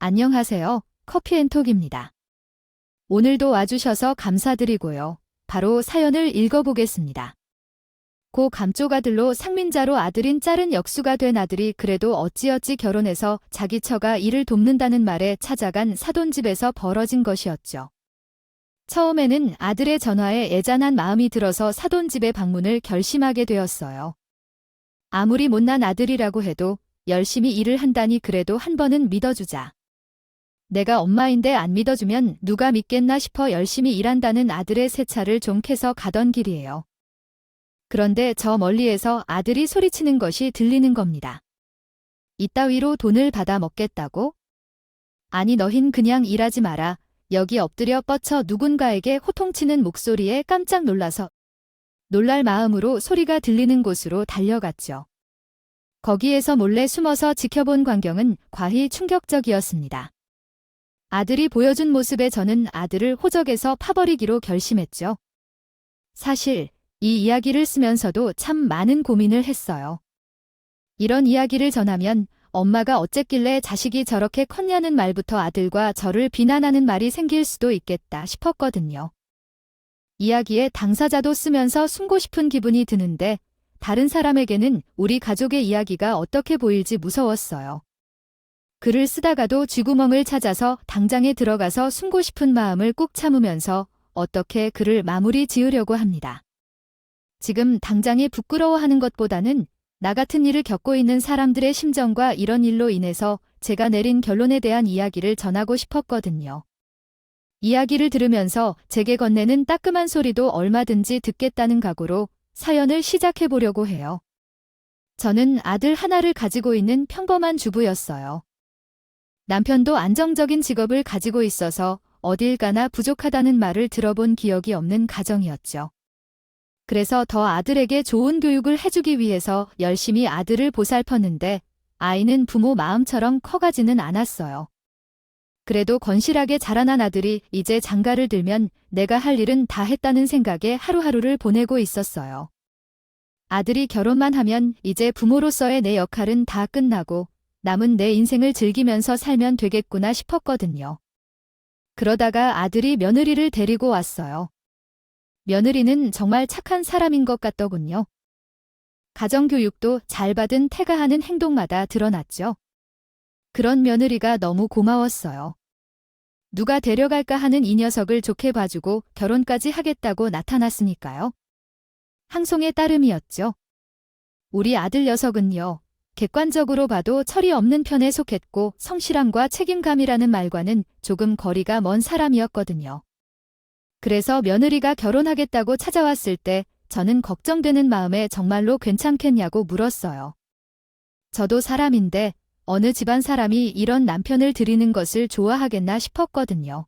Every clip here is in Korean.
안녕하세요. 커피앤톡입니다. 오늘도 와주셔서 감사드리고요. 바로 사연을 읽어보겠습니다. 고 감쪽 아들로 상민자로 아들인 짤은 역수가 된 아들이 그래도 어찌어찌 결혼해서 자기 처가 일을 돕는다는 말에 찾아간 사돈집에서 벌어진 것이었죠. 처음에는 아들의 전화에 애잔한 마음이 들어서 사돈집의 방문을 결심하게 되었어요. 아무리 못난 아들이라고 해도 열심히 일을 한다니 그래도 한 번은 믿어주자. 내가 엄마인데 안 믿어주면 누가 믿겠나 싶어 열심히 일한다는 아들의 세차를 좀 캐서 가던 길이에요. 그런데 저 멀리에서 아들이 소리치는 것이 들리는 겁니다. 이따위로 돈을 받아 먹겠다고? 아니 너흰 그냥 일하지 마라. 여기 엎드려 뻗쳐 누군가에게 호통치는 목소리에 깜짝 놀라서 놀랄 마음으로 소리가 들리는 곳으로 달려갔죠. 거기에서 몰래 숨어서 지켜본 광경은 과히 충격적이었습니다. 아들이 보여준 모습에 저는 아들을 호적에서 파버리기로 결심했죠. 사실 이 이야기를 쓰면서도 참 많은 고민을 했어요. 이런 이야기를 전하면 엄마가 어쨌길래 자식이 저렇게 컸냐는 말부터 아들과 저를 비난하는 말이 생길 수도 있겠다 싶었거든요. 이야기의 당사자도 쓰면서 숨고 싶은 기분이 드는데 다른 사람에게는 우리 가족의 이야기가 어떻게 보일지 무서웠어요. 글을 쓰다가도 쥐구멍을 찾아서 당장에 들어가서 숨고 싶은 마음을 꾹 참으면서 어떻게 글을 마무리 지으려고 합니다. 지금 당장에 부끄러워하는 것보다는 나 같은 일을 겪고 있는 사람들의 심정과 이런 일로 인해서 제가 내린 결론에 대한 이야기를 전하고 싶었거든요. 이야기를 들으면서 제게 건네는 따끔한 소리도 얼마든지 듣겠다는 각오로 사연을 시작해 보려고 해요. 저는 아들 하나를 가지고 있는 평범한 주부였어요. 남편도 안정적인 직업을 가지고 있어서 어딜 가나 부족하다는 말을 들어본 기억이 없는 가정이었죠. 그래서 더 아들에게 좋은 교육을 해주기 위해서 열심히 아들을 보살폈는데 아이는 부모 마음처럼 커가지는 않았어요. 그래도 건실하게 자라난 아들이 이제 장가를 들면 내가 할 일은 다 했다는 생각에 하루하루를 보내고 있었어요. 아들이 결혼만 하면 이제 부모로서의 내 역할은 다 끝나고 남은 내 인생을 즐기면서 살면 되겠구나 싶었거든요. 그러다가 아들이 며느리를 데리고 왔어요. 며느리는 정말 착한 사람인 것 같더군요. 가정교육도 잘 받은 태가 하는 행동마다 드러났죠. 그런 며느리가 너무 고마웠어요. 누가 데려갈까 하는 이 녀석을 좋게 봐주고 결혼까지 하겠다고 나타났으니까요. 항송의 따름이었죠. 우리 아들 녀석은요. 객관적으로 봐도 철이 없는 편에 속했고 성실함과 책임감이라는 말과는 조금 거리가 먼 사람이었거든요. 그래서 며느리가 결혼하겠다고 찾아왔을 때 저는 걱정되는 마음에 정말로 괜찮겠냐고 물었어요. 저도 사람인데 어느 집안 사람이 이런 남편을 들이는 것을 좋아하겠나 싶었거든요.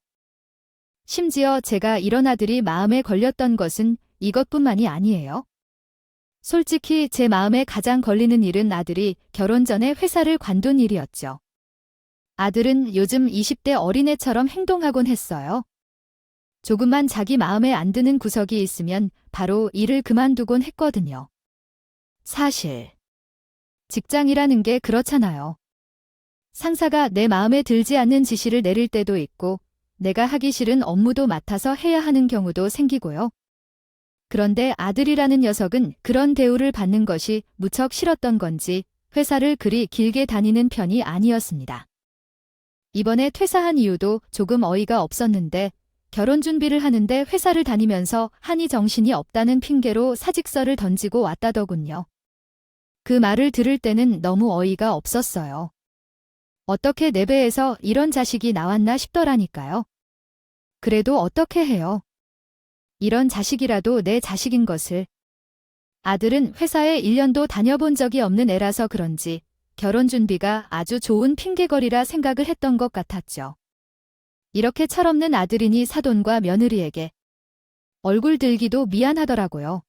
심지어 제가 이런 아들이 마음에 걸렸던 것은 이것뿐만이 아니에요. 솔직히 제 마음에 가장 걸리는 일은 아들이 결혼 전에 회사를 관둔 일이었죠. 아들은 요즘 20대 어린애처럼 행동하곤 했어요. 조금만 자기 마음에 안 드는 구석이 있으면 바로 일을 그만두곤 했거든요. 사실 직장이라는 게 그렇잖아요. 상사가 내 마음에 들지 않는 지시를 내릴 때도 있고 내가 하기 싫은 업무도 맡아서 해야 하는 경우도 생기고요. 그런데 아들이라는 녀석은 그런 대우를 받는 것이 무척 싫었던 건지 회사를 그리 길게 다니는 편이 아니었습니다. 이번에 퇴사한 이유도 조금 어이가 없었는데 결혼 준비를 하는데 회사를 다니면서 하니 정신이 없다는 핑계로 사직서를 던지고 왔다더군요. 그 말을 들을 때는 너무 어이가 없었어요. 어떻게 내 배에서 이런 자식이 나왔나 싶더라니까요. 그래도 어떻게 해요? 이런 자식이라도 내 자식인 것을. 아들은 회사에 1년도 다녀본 적이 없는 애라서 그런지 결혼 준비가 아주 좋은 핑계거리라 생각을 했던 것 같았죠. 이렇게 철없는 아들이니 사돈과 며느리에게 얼굴 들기도 미안하더라고요.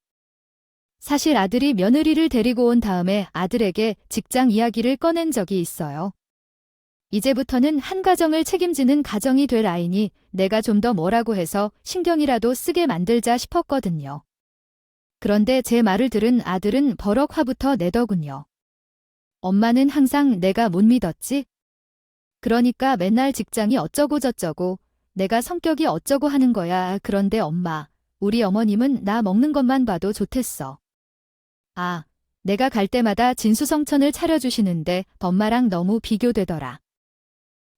사실 아들이 며느리를 데리고 온 다음에 아들에게 직장 이야기를 꺼낸 적이 있어요. 이제부터는 한 가정을 책임지는 가정이 될 아이니 내가 좀 더 뭐라고 해서 신경이라도 쓰게 만들자 싶었거든요. 그런데 제 말을 들은 아들은 버럭 화부터 내더군요. 엄마는 항상 내가 못 믿었지? 그러니까 맨날 직장이 어쩌고 저쩌고 내가 성격이 어쩌고 하는 거야. 그런데 엄마, 우리 어머님은 나 먹는 것만 봐도 좋댔어. 아, 내가 갈 때마다 진수성찬을 차려주시는데 엄마랑 너무 비교되더라.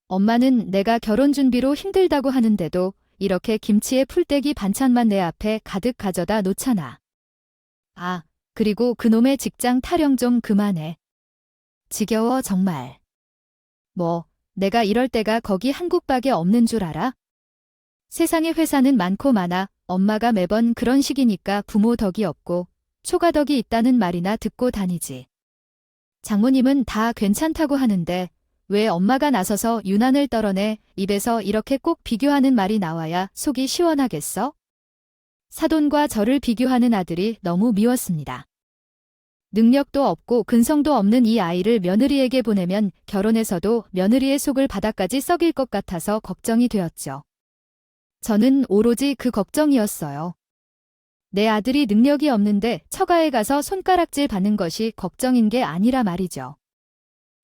엄마는 내가 결혼 준비로 힘들다고 하는데도 이렇게 김치에 풀떼기 반찬만 내 앞에 가득 가져다 놓잖아. 아, 그리고 그놈의 직장 타령 좀 그만해. 지겨워 정말. 뭐, 내가 이럴 때가 거기 한국밖에 없는 줄 알아? 세상에 회사는 많고 많아. 엄마가 매번 그런 식이니까 부모 덕이 없고 초가 덕이 있다는 말이나 듣고 다니지. 장모님은 다 괜찮다고 하는데 왜 엄마가 나서서 유난을 떨어내 입에서 이렇게 꼭 비교하는 말이 나와야 속이 시원하겠어? 사돈과 저를 비교하는 아들이 너무 미웠습니다. 능력도 없고 근성도 없는 이 아이를 며느리에게 보내면 결혼해서도 며느리의 속을 바닥까지 썩일 것 같아서 걱정이 되었죠. 저는 오로지 그 걱정이었어요. 내 아들이 능력이 없는데 처가에 가서 손가락질 받는 것이 걱정인 게 아니라 말이죠.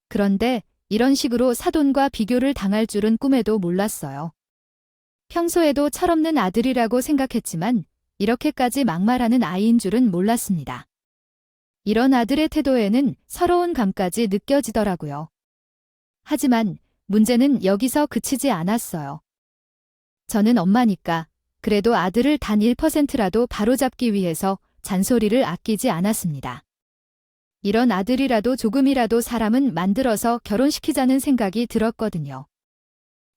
그런데 이런 식으로 사돈과 비교를 당할 줄은 꿈에도 몰랐어요. 평소에도 철없는 아들이라고 생각했지만 이렇게까지 막말하는 아이인 줄은 몰랐습니다. 이런 아들의 태도에는 서러운 감까지 느껴지더라고요. 하지만 문제는 여기서 그치지 않았어요. 저는 엄마니까 그래도 아들을 단 1%라도 바로잡기 위해서 잔소리를 아끼지 않았습니다. 이런 아들이라도 조금이라도 사람은 만들어서 결혼시키자는 생각이 들었거든요.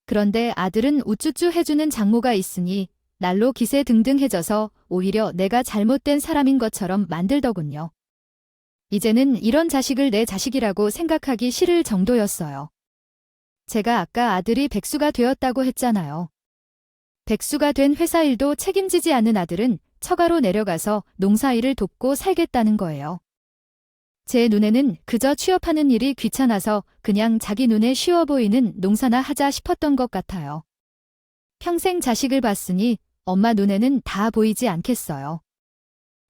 그런데 아들은 우쭈쭈 해주는 장모가 있으니 날로 기세등등해져서 오히려 내가 잘못된 사람인 것처럼 만들더군요. 이제는 이런 자식을 내 자식이라고 생각하기 싫을 정도였어요. 제가 아까 아들이 백수가 되었다고 했잖아요. 백수가 된 회사 일도 책임지지 않는 아들은 처가로 내려가서 농사일을 돕고 살겠다는 거예요. 제 눈에는 그저 취업하는 일이 귀찮아서 그냥 자기 눈에 쉬워 보이는 농사나 하자 싶었던 것 같아요. 평생 자식을 봤으니 엄마 눈에는 다 보이지 않겠어요.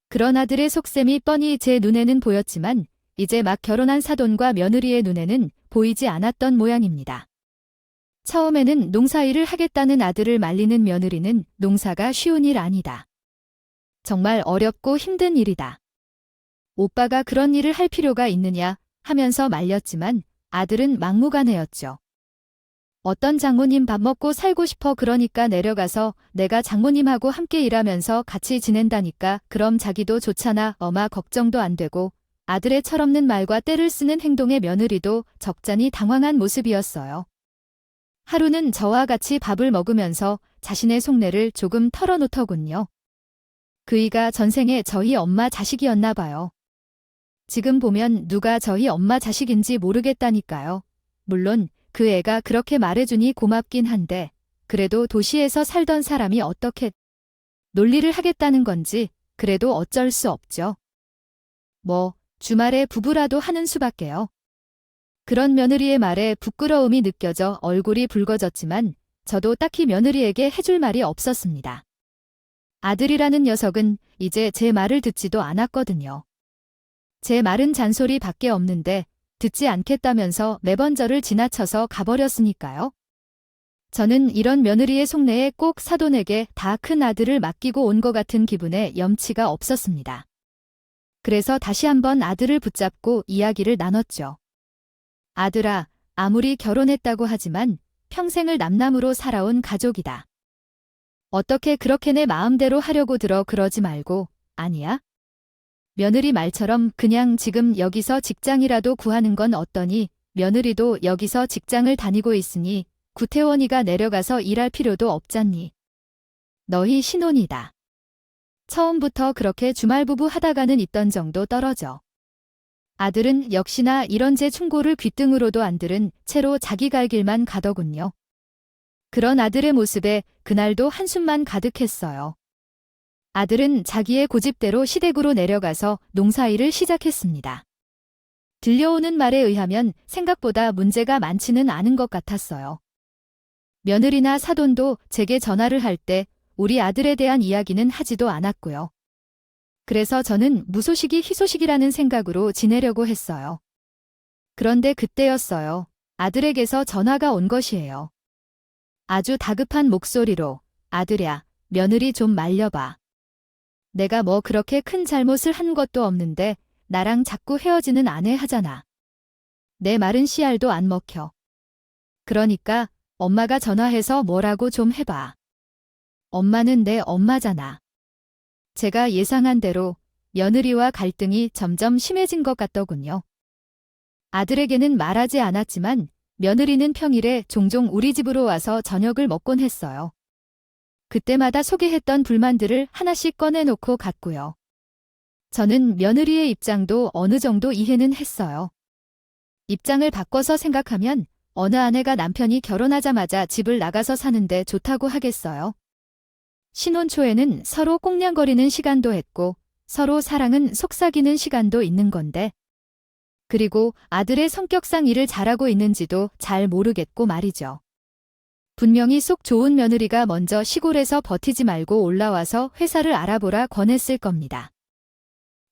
그런 아들의 속셈이 뻔히 제 눈에는 보였지만 이제 막 결혼한 사돈과 며느리의 눈에는 보이지 않았던 모양입니다. 처음에는 농사일을 하겠다는 아들을 말리는 며느리는 농사가 쉬운 일 아니다. 정말 어렵고 힘든 일이다. 오빠가 그런 일을 할 필요가 있느냐 하면서 말렸지만 아들은 막무가내였죠. 어떤 장모님 밥 먹고 살고 싶어 그러니까 내려가서 내가 장모님하고 함께 일하면서 같이 지낸다니까 그럼 자기도 좋잖아 엄마 걱정도 안 되고 아들의 철없는 말과 때를 쓰는 행동에 며느리도 적잖이 당황한 모습이었어요. 하루는 저와 같이 밥을 먹으면서 자신의 속내를 조금 털어놓더군요. 그이가 전생에 저희 엄마 자식이었나 봐요. 지금 보면 누가 저희 엄마 자식인지 모르겠다니까요. 물론 그 애가 그렇게 말해주니 고맙긴 한데 그래도 도시에서 살던 사람이 어떻게 논리를 하겠다는 건지 그래도 어쩔 수 없죠. 뭐 주말에 부부라도 하는 수밖에요. 그런 며느리의 말에 부끄러움이 느껴져 얼굴이 붉어졌지만 저도 딱히 며느리에게 해줄 말이 없었습니다. 아들이라는 녀석은 이제 제 말을 듣지도 않았거든요. 제 말은 잔소리밖에 없는데 듣지 않겠다면서 매번 저를 지나쳐서 가버렸으니까요. 저는 이런 며느리의 속내에 꼭 사돈에게 다 큰 아들을 맡기고 온 것 같은 기분에 염치가 없었습니다. 그래서 다시 한번 아들을 붙잡고 이야기를 나눴죠. 아들아, 아무리 결혼했다고 하지만 평생을 남남으로 살아온 가족이다. 어떻게 그렇게 내 마음대로 하려고 들어 그러지 말고, 아니야? 며느리 말처럼 그냥 지금 여기서 직장이라도 구하는 건 어떠니? 며느리도 여기서 직장을 다니고 있으니 구태원이가 내려가서 일할 필요도 없잖니. 너희 신혼이다. 처음부터 그렇게 주말부부 하다가는 있던 정도 떨어져. 아들은 역시나 이런 제 충고를 귓등으로도 안 들은 채로 자기 갈 길만 가더군요. 그런 아들의 모습에 그날도 한숨만 가득했어요. 아들은 자기의 고집대로 시댁으로 내려가서 농사일을 시작했습니다. 들려오는 말에 의하면 생각보다 문제가 많지는 않은 것 같았어요. 며느리나 사돈도 제게 전화를 할 때 우리 아들에 대한 이야기는 하지도 않았고요. 그래서 저는 무소식이 희소식이라는 생각으로 지내려고 했어요. 그런데 그때였어요. 아들에게서 전화가 온 것이에요. 아주 다급한 목소리로 아들야, 며느리 좀 말려봐. 내가 뭐 그렇게 큰 잘못을 한 것도 없는데 나랑 자꾸 헤어지는 아내 하잖아. 내 말은 씨알도 안 먹혀. 그러니까 엄마가 전화해서 뭐라고 좀 해봐. 엄마는 내 엄마잖아. 제가 예상한 대로 며느리와 갈등이 점점 심해진 것 같더군요. 아들에게는 말하지 않았지만 며느리는 평일에 종종 우리 집으로 와서 저녁을 먹곤 했어요. 그때마다 소개했던 불만들을 하나씩 꺼내놓고 갔고요. 저는 며느리의 입장도 어느 정도 이해는 했어요. 입장을 바꿔서 생각하면 어느 아내가 남편이 결혼하자마자 집을 나가서 사는데 좋다고 하겠어요. 신혼 초에는 서로 꽁냥거리는 시간도 했고 서로 사랑은 속삭이는 시간도 있는 건데. 그리고 아들의 성격상 일을 잘하고 있는지도 잘 모르겠고 말이죠. 분명히 속 좋은 며느리가 먼저 시골에서 버티지 말고 올라와서 회사를 알아보라 권했을 겁니다.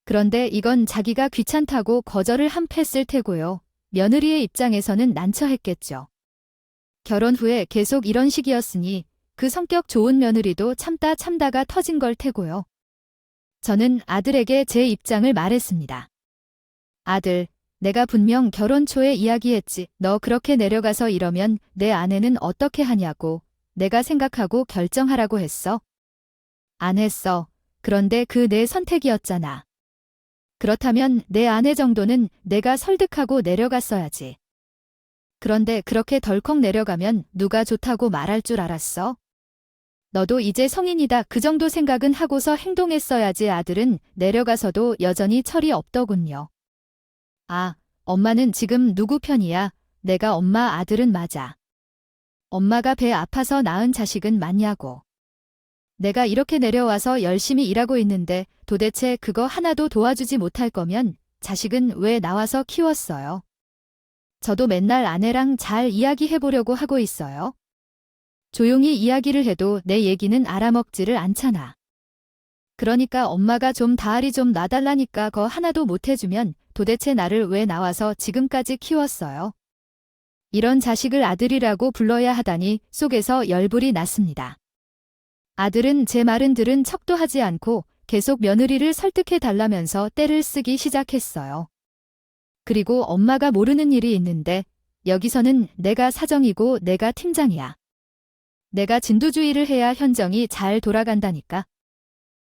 그런데 이건 자기가 귀찮다고 거절을 한 패였을 테고요. 며느리의 입장에서는 난처했겠죠. 결혼 후에 계속 이런 식이었으니 그 성격 좋은 며느리도 참다가 터진 걸 테고요. 저는 아들에게 제 입장을 말했습니다. 아들, 내가 분명 결혼 초에 이야기했지. 너 그렇게 내려가서 이러면 내 아내는 어떻게 하냐고. 내가 생각하고 결정하라고 했어. 안 했어. 그런데 그 내 선택이었잖아. 그렇다면 내 아내 정도는 내가 설득하고 내려갔어야지. 그런데 그렇게 덜컥 내려가면 누가 좋다고 말할 줄 알았어? 너도 이제 성인이다 그 정도 생각은 하고서 행동했어야지. 아들은 내려가서도 여전히 철이 없더군요. 아, 엄마는 지금 누구 편이야? 내가 엄마 아들은 맞아. 엄마가 배 아파서 낳은 자식은 맞냐고. 내가 이렇게 내려와서 열심히 일하고 있는데 도대체 그거 하나도 도와주지 못할 거면 자식은 왜 나와서 키웠어요? 저도 맨날 아내랑 잘 이야기해보려고 하고 있어요. 조용히 이야기를 해도 내 얘기는 알아먹지를 않잖아. 그러니까 엄마가 좀 다알이 좀 놔달라니까 거 하나도 못해주면 도대체 나를 왜 나와서 지금까지 키웠어요? 이런 자식을 아들이라고 불러야 하다니 속에서 열불이 났습니다. 아들은 제 말은 들은 척도 하지 않고 계속 며느리를 설득해달라면서 떼를 쓰기 시작했어요. 그리고 엄마가 모르는 일이 있는데 여기서는 내가 사정이고 내가 팀장이야. 내가 진두주의를 해야 현정이 잘 돌아간다니까.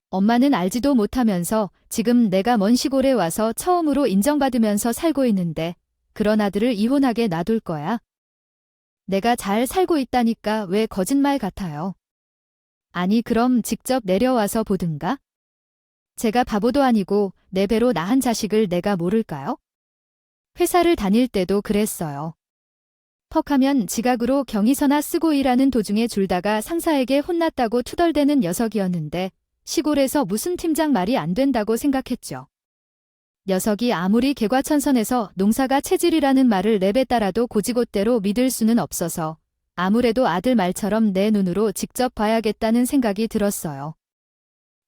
엄마는 알지도 못하면서 지금 내가 먼 시골에 와서 처음으로 인정받으면서 살고 있는데 그런 아들을 이혼하게 놔둘 거야? 내가 잘 살고 있다니까 왜 거짓말 같아요? 아니 그럼 직접 내려와서 보든가? 제가 바보도 아니고 내 배로 낳은 자식을 내가 모를까요? 회사를 다닐 때도 그랬어요. 퍽하면 지각으로 경위서나 쓰고 일하는 도중에 줄다가 상사에게 혼났다고 투덜대는 녀석이었는데 시골에서 무슨 팀장 말이 안 된다고 생각했죠. 녀석이 아무리 개과천선해서 농사가 체질이라는 말을 랩에 따라도 고지곳대로 믿을 수는 없어서 아무래도 아들 말처럼 내 눈으로 직접 봐야겠다는 생각이 들었어요.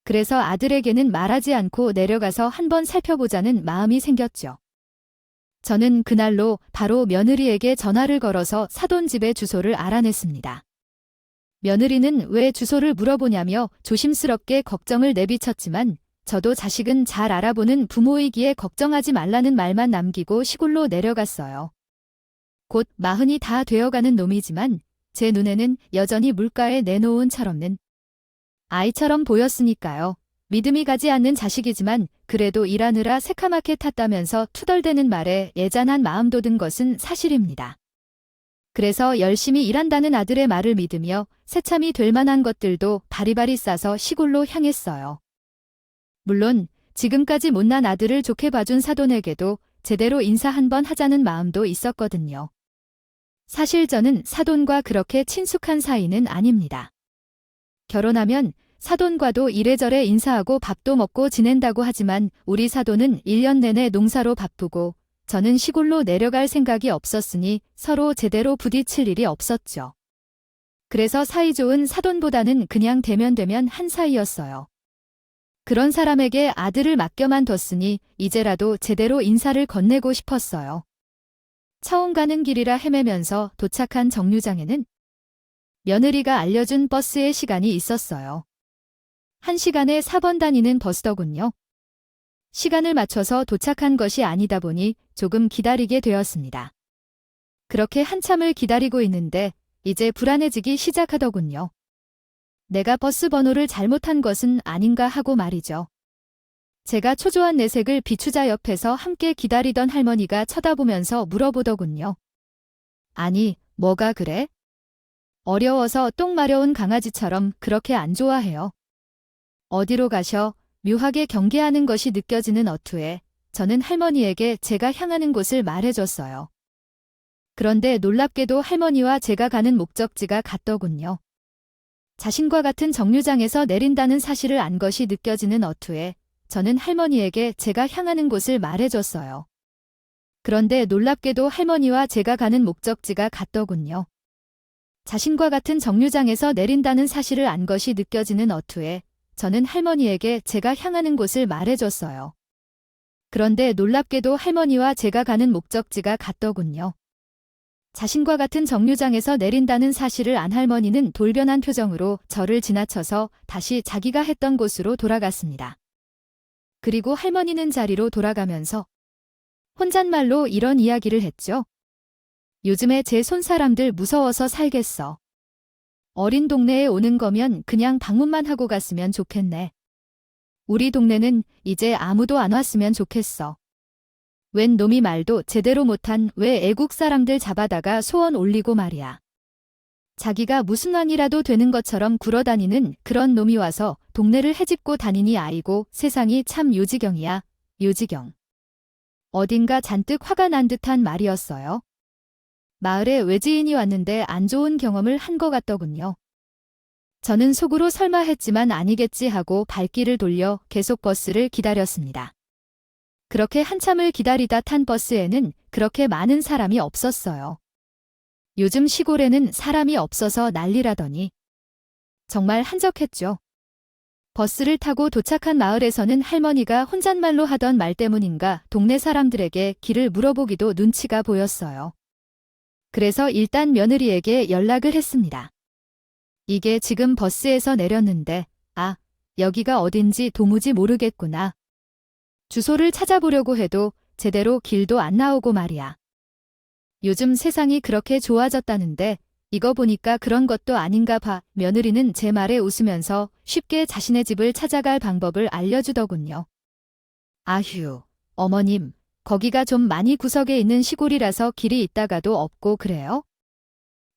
그래서 아들에게는 말하지 않고 내려가서 한번 살펴보자는 마음이 생겼죠. 저는 그날로 바로 며느리에게 전화를 걸어서 사돈집의 주소를 알아냈습니다. 며느리는 왜 주소를 물어보냐며 조심스럽게 걱정을 내비쳤지만 저도 자식은 잘 알아보는 부모이기에 걱정하지 말라는 말만 남기고 시골로 내려갔어요. 곧 40이 다 되어가는 놈이지만 제 눈에는 여전히 물가에 내놓은 철없는 아이처럼 보였으니까요. 믿음이 가지 않는 자식이지만 그래도 일하느라 새카맣게 탔다면서 투덜대는 말에 애잔한 마음도 든 것은 사실입니다. 그래서 열심히 일한다는 아들의 말을 믿으며 새참이 될 만한 것들도 바리바리 싸서 시골로 향했어요. 물론 지금까지 못난 아들을 좋게 봐준 사돈에게도 제대로 인사 한번 하자는 마음도 있었거든요. 사실 저는 사돈과 그렇게 친숙한 사이는 아닙니다. 결혼하면 사돈과도 이래저래 인사하고 밥도 먹고 지낸다고 하지만 우리 사돈은 1년 내내 농사로 바쁘고 저는 시골로 내려갈 생각이 없었으니 서로 제대로 부딪힐 일이 없었죠. 그래서 사이좋은 사돈보다는 그냥 대면 한 사이였어요. 그런 사람에게 아들을 맡겨만 뒀으니 이제라도 제대로 인사를 건네고 싶었어요. 처음 가는 길이라 헤매면서 도착한 정류장에는 며느리가 알려준 버스의 시간이 있었어요. 1시간에 4번 다니는 버스더군요. 시간을 맞춰서 도착한 것이 아니다 보니 조금 기다리게 되었습니다. 그렇게 한참을 기다리고 있는데 이제 불안해지기 시작하더군요. 내가 버스 번호를 잘못한 것은 아닌가 하고 말이죠. 제가 초조한 내색을 비추자 옆에서 함께 기다리던 할머니가 쳐다보면서 물어보더군요. 아니, 뭐가 그래? 어려워서 똥 마려운 강아지처럼 그렇게 안 좋아해요. 어디로 가셔? 묘하게 경계하는 것이 느껴지는 어투에 저는 할머니에게 제가 향하는 곳을 말해줬어요. 그런데 놀랍게도 할머니와 제가 가는 목적지가 같더군요. 자신과 같은 정류장에서 내린다는 사실을 안 것이 느껴지는 어투에 저는 할머니에게 제가 향하는 곳을 말해줬어요. 그런데 놀랍게도 할머니와 제가 가는 목적지가 같더군요. 자신과 같은 정류장에서 내린다는 사실을 안 것이 느껴지는 어투에 저는 할머니에게 제가 향하는 곳을 말해줬어요. 그런데 놀랍게도 할머니와 제가 가는 목적지가 같더군요. 자신과 같은 정류장에서 내린다는 사실을 안 할머니는 돌변한 표정으로 저를 지나쳐서 다시 자기가 했던 곳으로 돌아갔습니다. 그리고 할머니는 자리로 돌아가면서 혼잣말로 이런 이야기를 했죠. 요즘에 제 손사람들 무서워서 살겠어. 어린 동네에 오는 거면 그냥 방문만 하고 갔으면 좋겠네. 우리 동네는 이제 아무도 안 왔으면 좋겠어. 웬 놈이 말도 제대로 못한 왜 애국 사람들 잡아다가 소원 올리고 말이야. 자기가 무슨 왕이라도 되는 것처럼 굴어다니는 그런 놈이 와서 동네를 헤집고 다니니 아이고 세상이 참 요지경이야, 요지경. 어딘가 잔뜩 화가 난 듯한 말이었어요. 마을에 외지인이 왔는데 안 좋은 경험을 한 것 같더군요. 저는 속으로 설마 했지만 아니겠지 하고 발길을 돌려 계속 버스를 기다렸습니다. 그렇게 한참을 기다리다 탄 버스에는 그렇게 많은 사람이 없었어요. 요즘 시골에는 사람이 없어서 난리라더니 정말 한적했죠. 버스를 타고 도착한 마을에서는 할머니가 혼잣말로 하던 말 때문인가 동네 사람들에게 길을 물어보기도 눈치가 보였어요. 그래서 일단 며느리에게 연락을 했습니다. 이게 지금 버스에서 내렸는데 여기가 어딘지 도무지 모르겠구나. 주소를 찾아보려고 해도 제대로 길도 안 나오고 말이야. 요즘 세상이 그렇게 좋아졌다는데 이거 보니까 그런 것도 아닌가 봐. 며느리는 제 말에 웃으면서 쉽게 자신의 집을 찾아갈 방법을 알려주더군요. 아휴, 어머님, 거기가 좀 많이 구석에 있는 시골이라서 길이 있다가도 없고 그래요?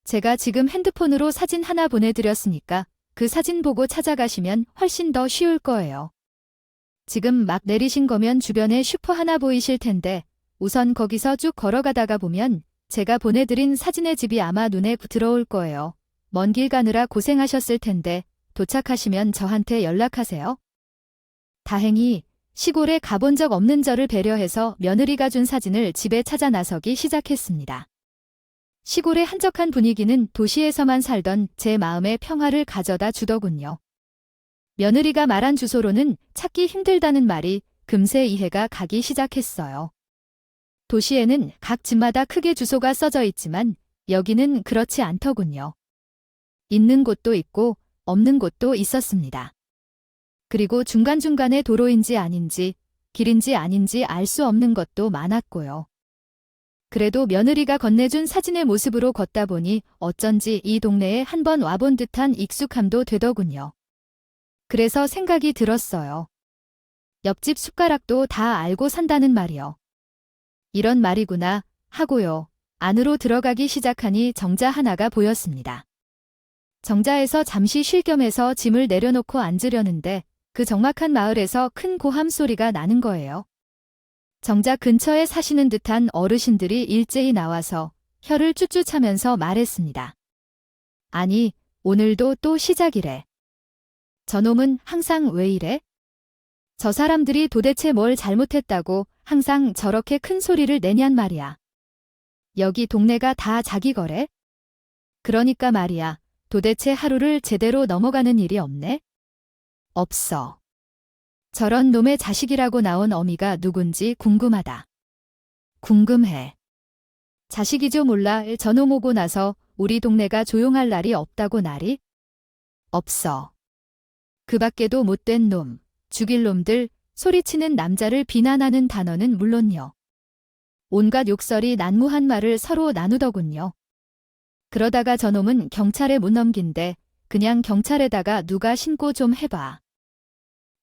제가 지금 핸드폰으로 사진 하나 보내드렸으니까 그 사진 보고 찾아가시면 훨씬 더 쉬울 거예요. 지금 막 내리신 거면 주변에 슈퍼 하나 보이실 텐데 우선 거기서 쭉 걸어가다가 보면 제가 보내드린 사진의 집이 아마 눈에 들어올 거예요. 먼 길 가느라 고생하셨을 텐데 도착하시면 저한테 연락하세요. 다행히 시골에 가본 적 없는 저를 배려해서 며느리가 준 사진을 집에 찾아 나서기 시작했습니다. 시골의 한적한 분위기는 도시에서만 살던 제 마음에 평화를 가져다 주더군요. 며느리가 말한 주소로는 찾기 힘들다는 말이 금세 이해가 가기 시작했어요. 도시에는 각 집마다 크게 주소가 써져 있지만 여기는 그렇지 않더군요. 있는 곳도 있고 없는 곳도 있었습니다. 그리고 중간중간에 도로인지 아닌지 길인지 아닌지 알 수 없는 것도 많았고요. 그래도 며느리가 건네준 사진의 모습으로 걷다 보니 어쩐지 이 동네에 한번 와본 듯한 익숙함도 되더군요. 그래서 생각이 들었어요. 옆집 숟가락도 다 알고 산다는 말이요. 이런 말이구나 하고요. 안으로 들어가기 시작하니 정자 하나가 보였습니다. 정자에서 잠시 쉴 겸 해서 짐을 내려놓고 앉으려는데 그 적막한 마을에서 큰 고함 소리가 나는 거예요. 정자 근처에 사시는 듯한 어르신들이 일제히 나와서 혀를 쭈쭈 차면서 말했습니다. 아니, 오늘도 또 시작이래. 저놈은 항상 왜 이래? 저 사람들이 도대체 뭘 잘못했다고 항상 저렇게 큰 소리를 내냔 말이야. 여기 동네가 다 자기 거래? 그러니까 말이야, 도대체 하루를 제대로 넘어가는 일이 없네? 없어. 저런 놈의 자식이라고 나온 어미가 누군지 궁금하다. 궁금해. 자식이죠 몰라 저놈 오고 나서 우리 동네가 조용할 날이 없다고 날이 없어. 그 밖에도 못된 놈, 죽일 놈들, 소리치는 남자를 비난하는 단어는 물론요. 온갖 욕설이 난무한 말을 서로 나누더군요. 그러다가 저놈은 경찰에 못 넘긴대. 그냥 경찰에다가 누가 신고 좀 해봐.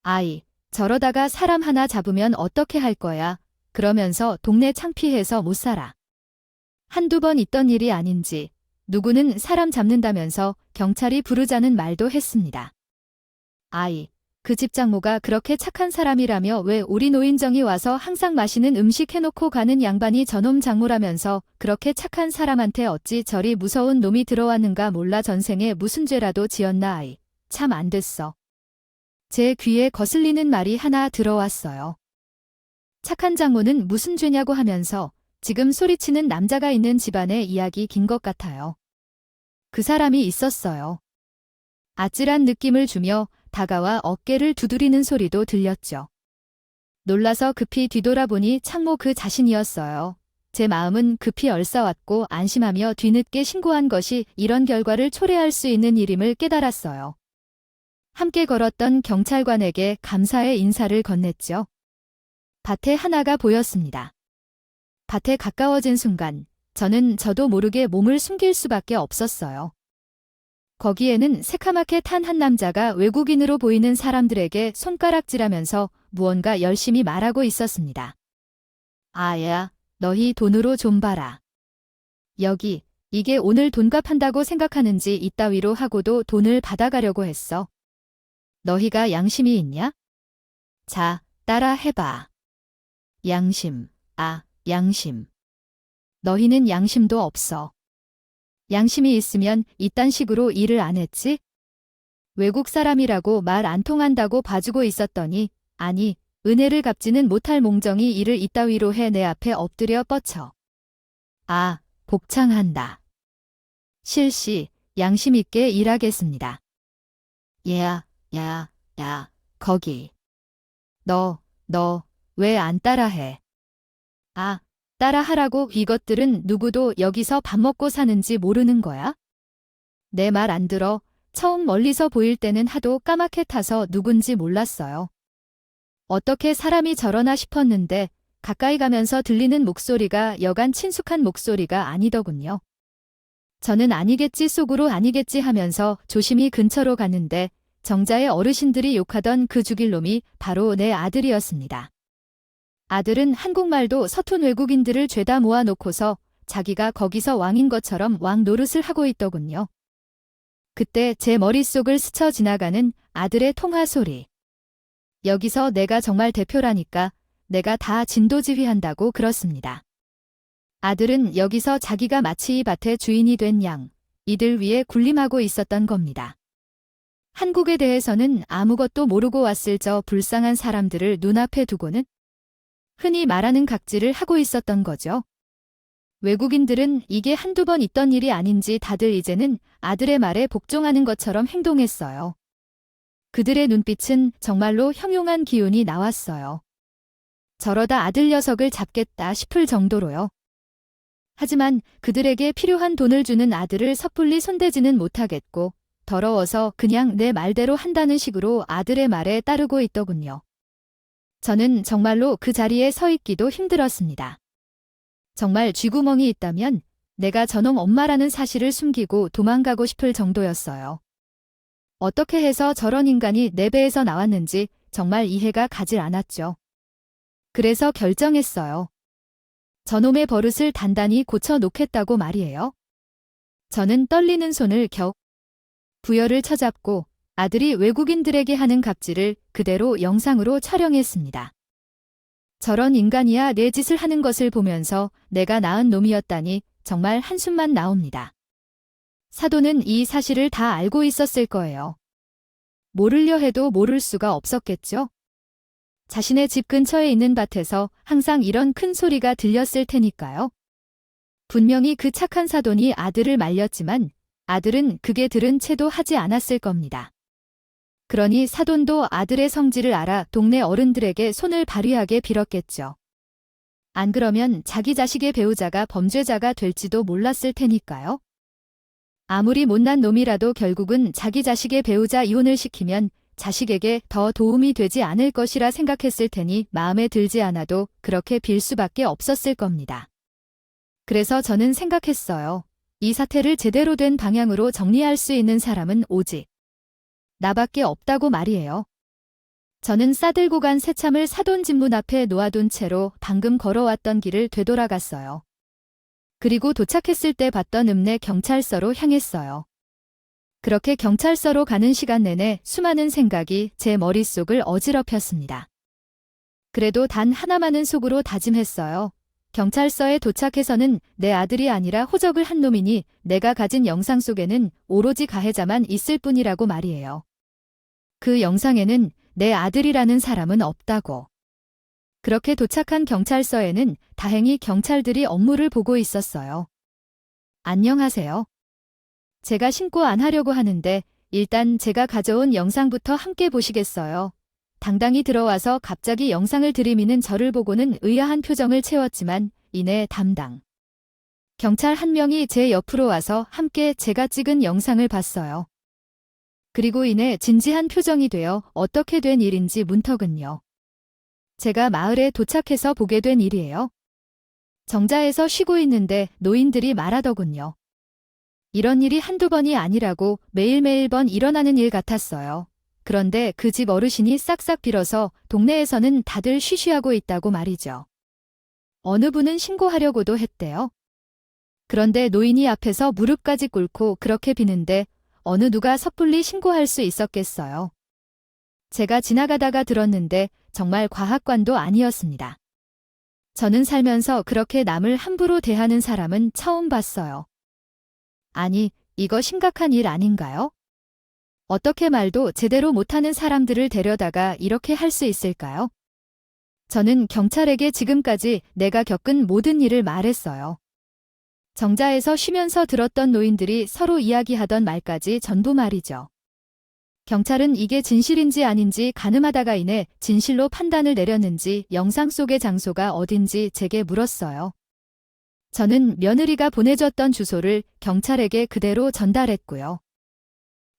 아이, 저러다가 사람 하나 잡으면 어떻게 할 거야? 그러면서 동네 창피해서 못 살아. 한두 번 있던 일이 아닌지 누구는 사람 잡는다면서 경찰이 부르자는 말도 했습니다. 아이, 그 집 장모가 그렇게 착한 사람이라며 왜 우리 노인정이 와서 항상 맛있는 음식 해놓고 가는 양반이 저놈 장모라면서 그렇게 착한 사람한테 어찌 저리 무서운 놈이 들어왔는가 몰라. 전생에 무슨 죄라도 지었나. 아이, 참 안 됐어. 제 귀에 거슬리는 말이 하나 들어왔어요. 착한 장모는 무슨 죄냐고 하면서 지금 소리치는 남자가 있는 집안의 이야기 긴 것 같아요. 그 사람이 있었어요. 아찔한 느낌을 주며 다가와 어깨를 두드리는 소리도 들렸죠. 놀라서 급히 뒤돌아보니 창모 그 자신이었어요. 제 마음은 급히 얼싸왔고 안심하며 뒤늦게 신고한 것이 이런 결과를 초래할 수 있는 일임을 깨달았어요. 함께 걸었던 경찰관에게 감사의 인사를 건넸죠. 밭에 하나가 보였습니다. 밭에 가까워진 순간 저는 저도 모르게 몸을 숨길 수밖에 없었어요. 거기에는 새카맣게 탄 한 남자가 외국인으로 보이는 사람들에게 손가락질하면서 무언가 열심히 말하고 있었습니다. 아야, 너희 돈으로 좀 봐라. 여기, 이게 오늘 돈값 한다고 생각하는지 이따위로 하고도 돈을 받아가려고 했어. 너희가 양심이 있냐? 자, 따라 해봐. 양심, 양심. 너희는 양심도 없어. 양심이 있으면 이딴 식으로 일을 안 했지? 외국 사람이라고 말 안 통한다고 봐주고 있었더니 아니, 은혜를 갚지는 못할 몽정이 일을 이따위로 해 내 앞에 엎드려 뻗쳐. 복창한다. 실시, 양심 있게 일하겠습니다. 야, 거기. 너, 왜 안 따라해? 따라하라고. 이것들은 누구도 여기서 밥 먹고 사는지 모르는 거야? 내 말 안 들어. 처음 멀리서 보일 때는 하도 까맣게 타서 누군지 몰랐어요. 어떻게 사람이 저러나 싶었는데 가까이 가면서 들리는 목소리가 여간 친숙한 목소리가 아니더군요. 저는 아니겠지 속으로 아니겠지 하면서 조심히 근처로 갔는데 정자의 어르신들이 욕하던 그 죽일 놈이 바로 내 아들이었습니다. 아들은 한국말도 서툰 외국인들을 죄다 모아놓고서 자기가 거기서 왕인 것처럼 왕 노릇을 하고 있더군요. 그때 제 머릿속을 스쳐 지나가는 아들의 통화 소리. 여기서 내가 정말 대표라니까 내가 다 진도지휘한다고 그렇습니다. 아들은 여기서 자기가 마치 이 밭의 주인이 된 양, 이들 위에 군림하고 있었던 겁니다. 한국에 대해서는 아무것도 모르고 왔을 저 불쌍한 사람들을 눈앞에 두고는 흔히 말하는 각질을 하고 있었던 거죠. 외국인들은 이게 한두 번 있던 일이 아닌지 다들 이제는 아들의 말에 복종하는 것처럼 행동했어요. 그들의 눈빛은 정말로 형용한 기운이 나왔어요. 저러다 아들 녀석을 잡겠다 싶을 정도로요. 하지만 그들에게 필요한 돈을 주는 아들을 섣불리 손대지는 못하겠고 더러워서 그냥 내 말대로 한다는 식으로 아들의 말에 따르고 있더군요. 저는 정말로 그 자리에 서 있기도 힘들었습니다. 정말 쥐구멍이 있다면 내가 저놈 엄마라는 사실을 숨기고 도망가고 싶을 정도였어요. 어떻게 해서 저런 인간이 내 배에서 나왔는지 정말 이해가 가질 않았죠. 그래서 결정했어요. 저놈의 버릇을 단단히 고쳐놓겠다고 말이에요. 저는 떨리는 손을 겨우 부여를 쳐잡고 아들이 외국인들에게 하는 갑질을 그대로 영상으로 촬영했습니다. 저런 인간이야 내 짓을 하는 것을 보면서 내가 낳은 놈이었다니 정말 한숨만 나옵니다. 사돈은 이 사실을 다 알고 있었을 거예요. 모르려 해도 모를 수가 없었겠죠. 자신의 집 근처에 있는 밭에서 항상 이런 큰 소리가 들렸을 테니까요. 분명히 그 착한 사돈이 아들을 말렸지만 아들은 그게 들은 채도 하지 않았을 겁니다. 그러니 사돈도 아들의 성질을 알아 동네 어른들에게 손을 발휘하게 빌었겠죠. 안 그러면 자기 자식의 배우자가 범죄자가 될지도 몰랐을 테니까요. 아무리 못난 놈이라도 결국은 자기 자식의 배우자 이혼을 시키면 자식에게 더 도움이 되지 않을 것이라 생각했을 테니 마음에 들지 않아도 그렇게 빌 수밖에 없었을 겁니다. 그래서 저는 생각했어요. 이 사태를 제대로 된 방향으로 정리할 수 있는 사람은 오직 나밖에 없다고 말이에요. 저는 싸들고 간 새참을 사돈 집문 앞에 놓아둔 채로 방금 걸어왔던 길을 되돌아갔어요. 그리고 도착했을 때 봤던 읍내 경찰서로 향했어요. 그렇게 경찰서로 가는 시간 내내 수많은 생각이 제 머릿속을 어지럽혔습니다. 그래도 단 하나만은 속으로 다짐했어요. 경찰서에 도착해서는 내 아들이 아니라 호적을 한 놈이니 내가 가진 영상 속에는 오로지 가해자만 있을 뿐이라고 말이에요. 그 영상에는 내 아들이라는 사람은 없다고. 그렇게 도착한 경찰서에는 다행히 경찰들이 업무를 보고 있었어요. 안녕하세요. 제가 신고 안 하려고 하는데 일단 제가 가져온 영상부터 함께 보시겠어요. 당당히 들어와서 갑자기 영상을 들이미는 저를 보고는 의아한 표정을 채웠지만 이내 담당 경찰 한 명이 제 옆으로 와서 함께 제가 찍은 영상을 봤어요. 그리고 이내 진지한 표정이 되어 어떻게 된 일인지 문턱은요. 제가 마을에 도착해서 보게 된 일이에요. 정자에서 쉬고 있는데 노인들이 말하더군요. 이런 일이 한두 번이 아니라고 매일매일 일어나는 일 같았어요. 그런데 그 집 어르신이 싹싹 빌어서 동네에서는 다들 쉬쉬하고 있다고 말이죠. 어느 분은 신고하려고도 했대요. 그런데 노인이 앞에서 무릎까지 꿇고 그렇게 비는데 어느 누가 섣불리 신고할 수 있었겠어요. 제가 지나가다가 들었는데 정말 과학관도 아니었습니다. 저는 살면서 그렇게 남을 함부로 대하는 사람은 처음 봤어요. 아니, 이거 심각한 일 아닌가요? 어떻게 말도 제대로 못하는 사람들을 데려다가 이렇게 할 수 있을까요? 저는 경찰에게 지금까지 내가 겪은 모든 일을 말했어요. 정자에서 쉬면서 들었던 노인들이 서로 이야기하던 말까지 전부 말이죠. 경찰은 이게 진실인지 아닌지 가늠하다가 이내 진실로 판단을 내렸는지 영상 속의 장소가 어딘지 제게 물었어요. 저는 며느리가 보내줬던 주소를 경찰에게 그대로 전달했고요.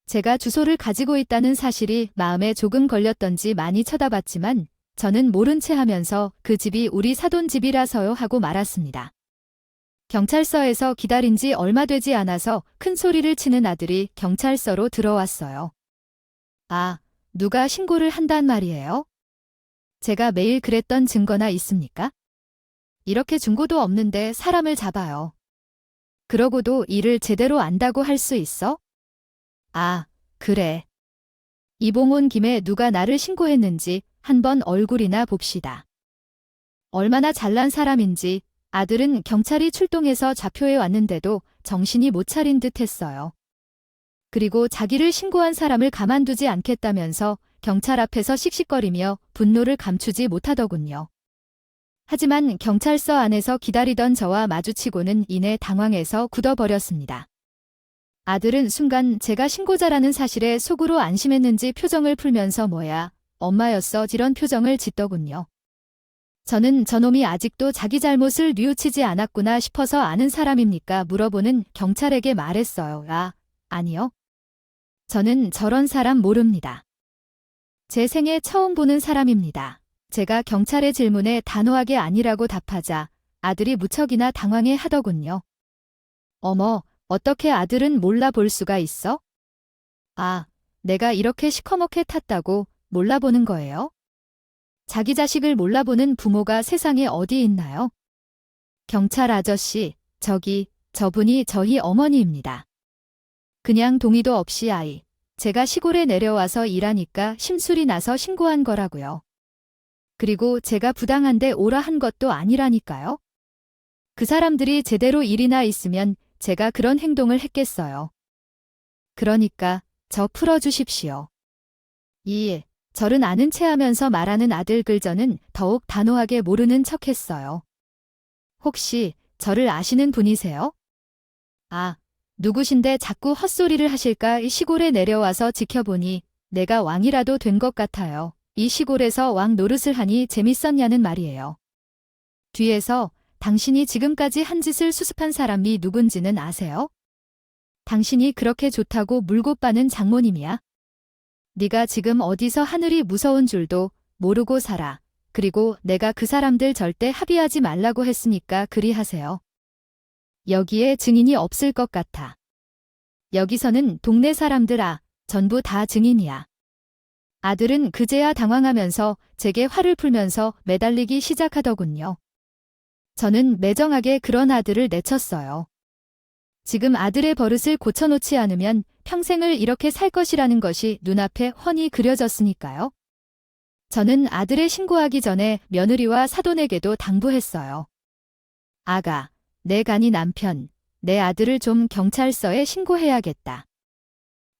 제가 주소를 가지고 있다는 사실이 마음에 조금 걸렸던지 많이 쳐다봤지만 저는 모른 채 하면서 그 집이 우리 사돈 집이라서요 하고 말았습니다. 경찰서에서 기다린 지 얼마 되지 않아서 큰 소리를 치는 아들이 경찰서로 들어왔어요. 아, 누가 신고를 한단 말이에요? 제가 매일 그랬던 증거나 있습니까? 이렇게 증거도 없는데 사람을 잡아요. 그러고도 일을 제대로 안다고 할 수 있어? 아, 그래. 이봉 온 김에 누가 나를 신고했는지 한번 얼굴이나 봅시다. 얼마나 잘난 사람인지 아들은 경찰이 출동해서 좌표해 왔는데도 정신이 못 차린 듯 했어요. 그리고 자기를 신고한 사람을 가만두지 않겠다면서 경찰 앞에서 씩씩거리며 분노를 감추지 못하더군요. 하지만 경찰서 안에서 기다리던 저와 마주치고는 이내 당황해서 굳어버렸습니다. 아들은 순간 제가 신고자라는 사실에 속으로 안심했는지 표정을 풀면서 뭐야, 엄마였어 이런 표정을 짓더군요. 저는 저놈이 아직도 자기 잘못을 뉘우치지 않았구나 싶어서 아는 사람입니까? 물어보는 경찰에게 말했어요. 아, 아니요. 저는 저런 사람 모릅니다. 제 생애 처음 보는 사람입니다. 제가 경찰의 질문에 단호하게 아니라고 답하자 아들이 무척이나 당황해 하더군요. 어머, 어떻게 아들은 몰라볼 수가 있어? 아, 내가 이렇게 시커멓게 탔다고 몰라보는 거예요? 자기 자식을 몰라보는 부모가 세상에 어디 있나요? 경찰 아저씨, 저분이 저희 어머니입니다. 그냥 동의도 없이 제가 시골에 내려와서 일하니까 심술이 나서 신고한 거라고요. 그리고 제가 부당한데 오라 한 것도 아니라니까요. 그 사람들이 제대로 일이나 있으면 제가 그런 행동을 했겠어요. 그러니까 저 풀어주십시오. 저를 아는 체 하면서 말하는 아들 글저는 더욱 단호하게 모르는 척했어요. 혹시 저를 아시는 분이세요? 아, 누구신데 자꾸 헛소리를 하실까? 이 시골에 내려와서 지켜보니 내가 왕이라도 된 것 같아요. 이 시골에서 왕 노릇을 하니 재밌었냐는 말이에요. 뒤에서 당신이 지금까지 한 짓을 수습한 사람이 누군지는 아세요? 당신이 그렇게 좋다고 물고 빠는 장모님이야. 네가 지금 어디서 하늘이 무서운 줄도 모르고 살아. 그리고 내가 그 사람들 절대 합의하지 말라고 했으니까 그리 하세요. 여기에 증인이 없을 것 같아. 여기서는 동네 사람들아, 전부 다 증인이야. 아들은 그제야 당황하면서 제게 화를 풀면서 매달리기 시작하더군요. 저는 매정하게 그런 아들을 내쳤어요. 지금 아들의 버릇을 고쳐놓지 않으면 평생을 이렇게 살 것이라는 것이 눈앞에 훤히 그려졌으니까요. 저는 아들의 신고하기 전에 며느리와 사돈에게도 당부했어요. 아가, 내 간이 남편, 내 아들을 좀 경찰서에 신고해야겠다.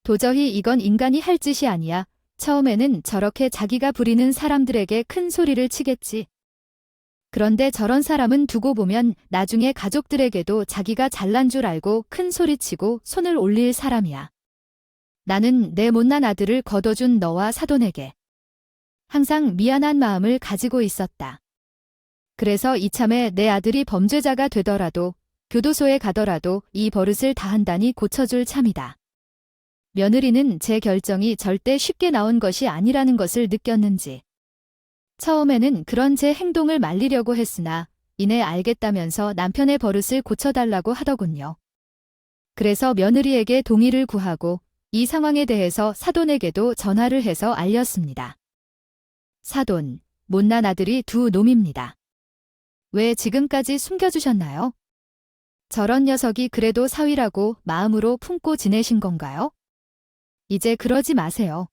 도저히 이건 인간이 할 짓이 아니야. 처음에는 저렇게 자기가 부리는 사람들에게 큰 소리를 치겠지. 그런데 저런 사람은 두고 보면 나중에 가족들에게도 자기가 잘난 줄 알고 큰 소리치고 손을 올릴 사람이야. 나는 내 못난 아들을 거둬준 너와 사돈에게 항상 미안한 마음을 가지고 있었다. 그래서 이참에 내 아들이 범죄자가 되더라도 교도소에 가더라도 이 버릇을 다한다니 고쳐줄 참이다. 며느리는 제 결정이 절대 쉽게 나온 것이 아니라는 것을 느꼈는지 처음에는 그런 제 행동을 말리려고 했으나 이내 알겠다면서 남편의 버릇을 고쳐달라고 하더군요. 그래서 며느리에게 동의를 구하고 이 상황에 대해서 사돈에게도 전화를 해서 알렸습니다. 사돈, 못난 아들이 두 놈입니다. 왜 지금까지 숨겨주셨나요? 저런 녀석이 그래도 사위라고 마음으로 품고 지내신 건가요? 이제 그러지 마세요.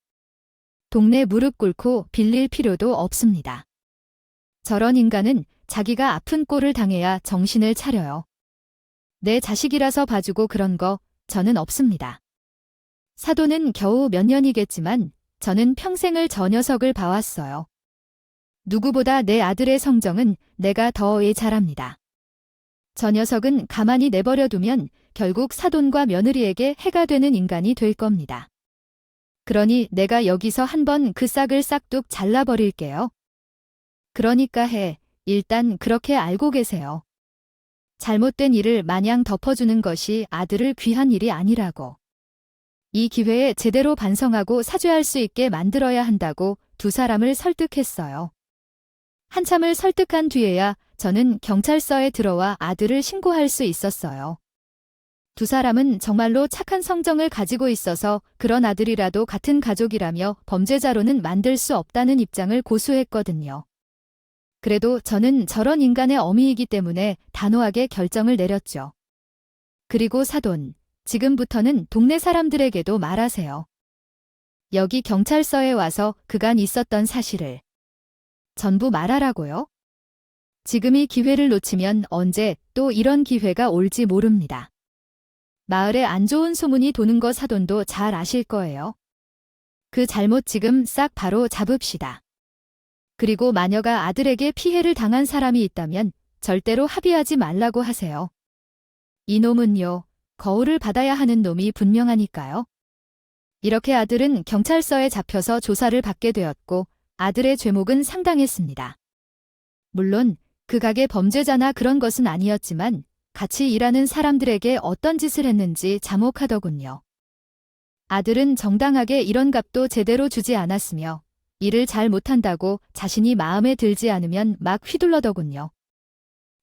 동네 무릎 꿇고 빌릴 필요도 없습니다. 저런 인간은 자기가 아픈 꼴을 당해야 정신을 차려요. 내 자식이라서 봐주고 그런 거 저는 없습니다. 사돈은 겨우 몇 년이겠지만 저는 평생을 저 녀석을 봐왔어요. 누구보다 내 아들의 성정은 내가 더 잘합니다. 저 녀석은 가만히 내버려두면 결국 사돈과 며느리에게 해가 되는 인간이 될 겁니다. 그러니 내가 여기서 한번 그 싹을 싹둑 잘라버릴게요. 그러니까 일단 그렇게 알고 계세요. 잘못된 일을 마냥 덮어주는 것이 아들을 귀한 일이 아니라고. 이 기회에 제대로 반성하고 사죄할 수 있게 만들어야 한다고 두 사람을 설득했어요. 한참을 설득한 뒤에야 저는 경찰서에 들어와 아들을 신고할 수 있었어요. 두 사람은 정말로 착한 성정을 가지고 있어서 그런 아들이라도 같은 가족이라며 범죄자로는 만들 수 없다는 입장을 고수했거든요. 그래도 저는 저런 인간의 어미이기 때문에 단호하게 결정을 내렸죠. 그리고 사돈, 지금부터는 동네 사람들에게도 말하세요. 여기 경찰서에 와서 그간 있었던 사실을 전부 말하라고요? 지금이 기회를 놓치면 언제 또 이런 기회가 올지 모릅니다. 마을에 안 좋은 소문이 도는 거 사돈도 잘 아실 거예요. 그 잘못 지금 싹 바로 잡읍시다. 그리고 마녀가 아들에게 피해를 당한 사람이 있다면 절대로 합의하지 말라고 하세요. 이놈은요, 거울을 받아야 하는 놈이 분명하니까요. 이렇게 아들은 경찰서에 잡혀서 조사를 받게 되었고 아들의 죄목은 상당했습니다. 물론 그 가게 범죄자나 그런 것은 아니었지만 같이 일하는 사람들에게 어떤 짓을 했는지 자목하더군요. 아들은 정당하게 이런 값도 제대로 주지 않았으며 일을 잘 못한다고 자신이 마음에 들지 않으면 막 휘둘러더군요.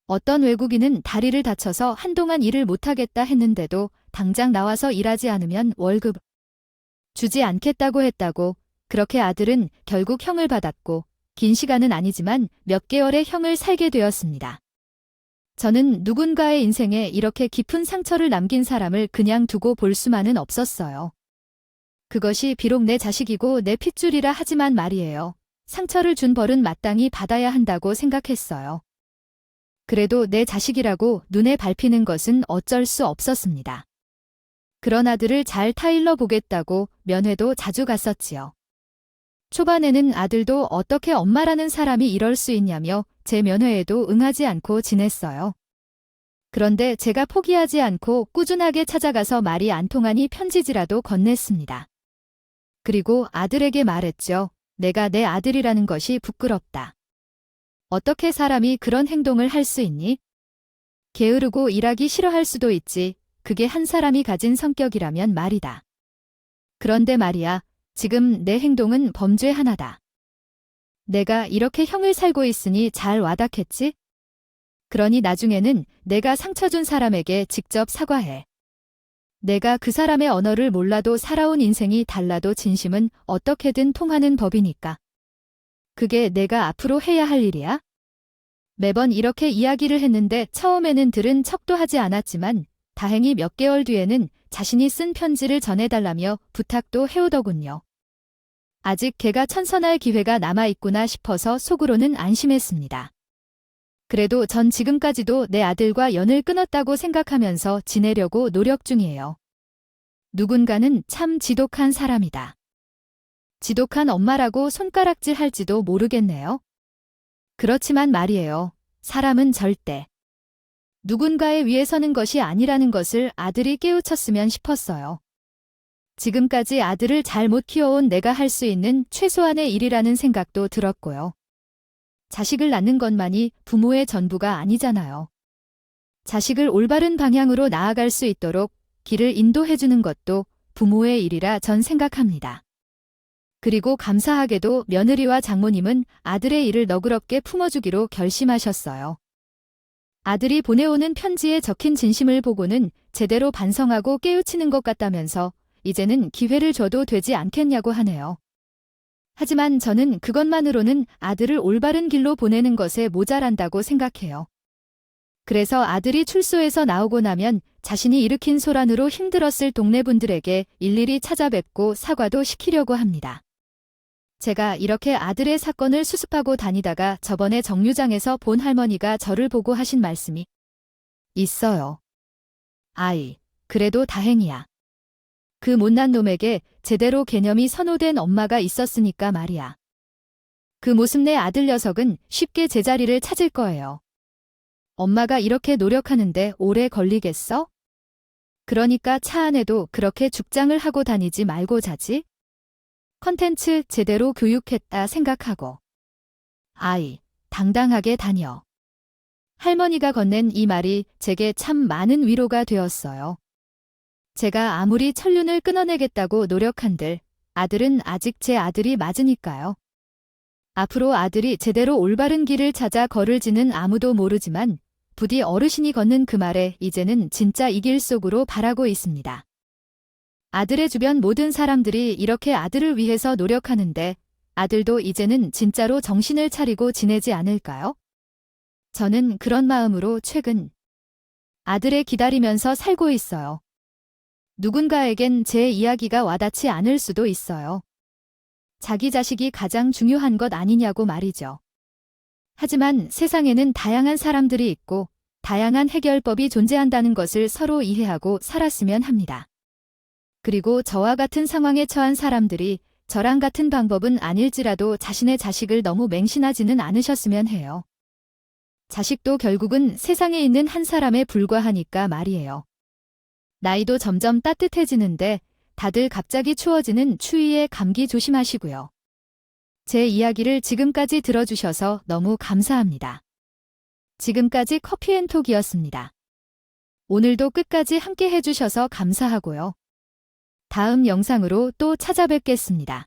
어떤 외국인은 다리를 다쳐서 한동안 일을 못하겠다 했는데도 당장 나와서 일하지 않으면 월급 주지 않겠다고 했다고. 그렇게 아들은 결국 형을 받았고 긴 시간은 아니지만 몇 개월의 형을 살게 되었습니다. 저는 누군가의 인생에 이렇게 깊은 상처를 남긴 사람을 그냥 두고 볼 수만은 없었어요. 그것이 비록 내 자식이고 내 핏줄이라 하지만 말이에요. 상처를 준 벌은 마땅히 받아야 한다고 생각했어요. 그래도 내 자식이라고 눈에 밟히는 것은 어쩔 수 없었습니다. 그런 아들을 잘 타일러 보겠다고 면회도 자주 갔었지요. 초반에는 아들도 어떻게 엄마라는 사람이 이럴 수 있냐며 제 면회에도 응하지 않고 지냈어요. 그런데 제가 포기하지 않고 꾸준하게 찾아가서 말이 안 통하니 편지지라도 건넸습니다. 그리고 아들에게 말했죠. 내가 내 아들이라는 것이 부끄럽다. 어떻게 사람이 그런 행동을 할 수 있니? 게으르고 일하기 싫어할 수도 있지. 그게 한 사람이 가진 성격이라면 말이다. 그런데 말이야, 지금 내 행동은 범죄 하나다. 내가 이렇게 형을 살고 있으니 잘 와닿겠지? 그러니 나중에는 내가 상처 준 사람에게 직접 사과해. 내가 그 사람의 언어를 몰라도 살아온 인생이 달라도 진심은 어떻게든 통하는 법이니까. 그게 내가 앞으로 해야 할 일이야? 매번 이렇게 이야기를 했는데 처음에는 들은 척도 하지 않았지만 다행히 몇 개월 뒤에는 자신이 쓴 편지를 전해달라며 부탁도 해오더군요. 아직 걔가 천선할 기회가 남아있구나 싶어서 속으로는 안심했습니다. 그래도 전 지금까지도 내 아들과 연을 끊었다고 생각하면서 지내려고 노력 중이에요. 누군가는 참 지독한 사람이다. 지독한 엄마라고 손가락질 할지도 모르겠네요. 그렇지만 말이에요. 사람은 절대 누군가의 위에 서는 것이 아니라는 것을 아들이 깨우쳤으면 싶었어요. 지금까지 아들을 잘 못 키워온 내가 할 수 있는 최소한의 일이라는 생각도 들었고요. 자식을 낳는 것만이 부모의 전부가 아니잖아요. 자식을 올바른 방향으로 나아갈 수 있도록 길을 인도해주는 것도 부모의 일이라 전 생각합니다. 그리고 감사하게도 며느리와 장모님은 아들의 일을 너그럽게 품어주기로 결심하셨어요. 아들이 보내오는 편지에 적힌 진심을 보고는 제대로 반성하고 깨우치는 것 같다면서 이제는 기회를 줘도 되지 않겠냐고 하네요. 하지만 저는 그것만으로는 아들을 올바른 길로 보내는 것에 모자란다고 생각해요. 그래서 아들이 출소해서 나오고 나면 자신이 일으킨 소란으로 힘들었을 동네 분들에게 일일이 찾아뵙고 사과도 시키려고 합니다. 제가 이렇게 아들의 사건을 수습하고 다니다가 저번에 정류장에서 본 할머니가 저를 보고 하신 말씀이 있어요. 아이, 그래도 다행이야. 그 못난 놈에게 제대로 개념이 선호된 엄마가 있었으니까 말이야. 그 모습내 아들 녀석은 쉽게 제자리를 찾을 거예요. 엄마가 이렇게 노력하는데 오래 걸리겠어? 그러니까 차 안에도 그렇게 죽장을 하고 다니지 말고 자지? 컨텐츠 제대로 교육했다 생각하고. 아이, 당당하게 다녀. 할머니가 건넨 이 말이 제게 참 많은 위로가 되었어요. 제가 아무리 천륜을 끊어내겠다고 노력한들 아들은 아직 제 아들이 맞으니까요. 앞으로 아들이 제대로 올바른 길을 찾아 걸을지는 아무도 모르지만 부디 어르신이 걷는 그 말에 이제는 진짜 이 길 속으로 바라고 있습니다. 아들의 주변 모든 사람들이 이렇게 아들을 위해서 노력하는데 아들도 이제는 진짜로 정신을 차리고 지내지 않을까요? 저는 그런 마음으로 최근 아들을 기다리면서 살고 있어요. 누군가에겐 제 이야기가 와닿지 않을 수도 있어요. 자기 자식이 가장 중요한 것 아니냐고 말이죠. 하지만 세상에는 다양한 사람들이 있고 다양한 해결법이 존재한다는 것을 서로 이해하고 살았으면 합니다. 그리고 저와 같은 상황에 처한 사람들이 저랑 같은 방법은 아닐지라도 자신의 자식을 너무 맹신하지는 않으셨으면 해요. 자식도 결국은 세상에 있는 한 사람에 불과하니까 말이에요. 나이도 점점 따뜻해지는데 다들 갑자기 추워지는 추위에 감기 조심하시고요. 제 이야기를 지금까지 들어주셔서 너무 감사합니다. 지금까지 커피앤톡이었습니다. 오늘도 끝까지 함께 해주셔서 감사하고요. 다음 영상으로 또 찾아뵙겠습니다.